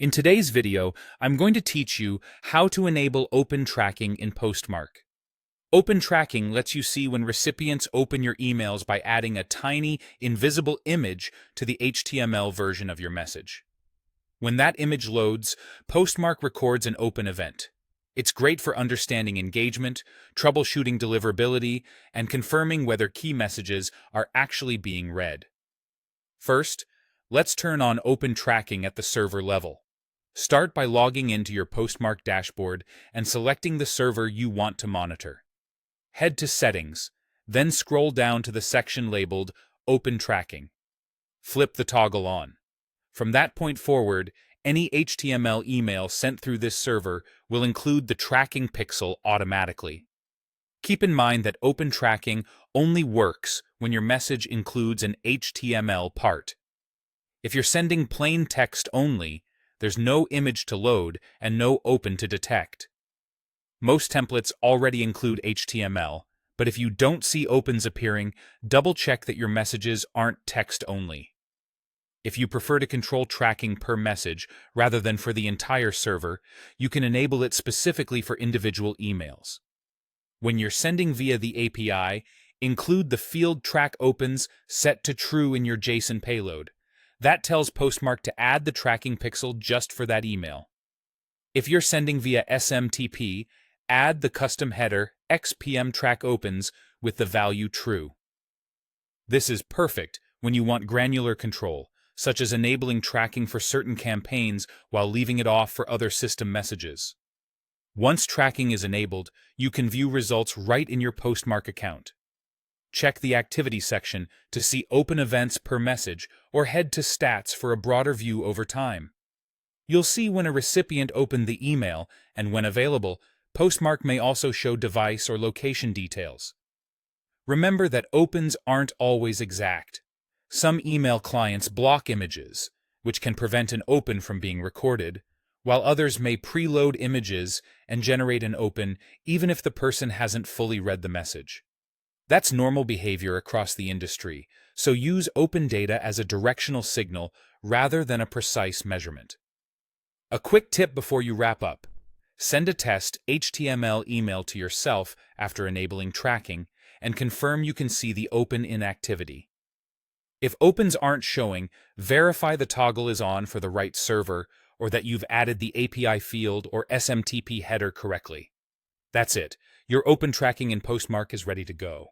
In today's video, I'm going to teach you how to enable open tracking in Postmark. Open tracking lets you see when recipients open your emails by adding a tiny, invisible image to the HTML version of your message. When that image loads, Postmark records an open event. It's great for understanding engagement, troubleshooting deliverability, and confirming whether key messages are actually being read. First, let's turn on open tracking at the server level. Start by logging into your Postmark dashboard and selecting the server you want to monitor. Head to Settings, then scroll down to the section labeled Open Tracking. Flip the toggle on. From that point forward, any HTML email sent through this server will include the tracking pixel automatically. Keep in mind that open tracking only works when your message includes an HTML part. If you're sending plain text only, there's no image to load and no open to detect. Most templates already include HTML, but if you don't see opens appearing, double-check that your messages aren't text only. If you prefer to control tracking per message rather than for the entire server, you can enable it specifically for individual emails. When you're sending via the API, include the field track opens set to true in your JSON payload. That tells Postmark to add the tracking pixel just for that email. If you're sending via SMTP, add the custom header XPM track opens with the value true. This is perfect when you want granular control, such as enabling tracking for certain campaigns while leaving it off for other system messages. Once tracking is enabled, you can view results right in your Postmark account. Check the Activity section to see open events per message or head to Stats for a broader view over time. You'll see when a recipient opened the email, and when available, Postmark may also show device or location details. Remember that opens aren't always exact. Some email clients block images, which can prevent an open from being recorded, while others may preload images and generate an open even if the person hasn't fully read the message. That's normal behavior across the industry, so use open data as a directional signal rather than a precise measurement. A quick tip before you wrap up: send a test HTML email to yourself after enabling tracking and confirm you can see the open in activity. If opens aren't showing, verify the toggle is on for the right server or that you've added the API field or SMTP header correctly. That's it. Your open tracking in Postmark is ready to go.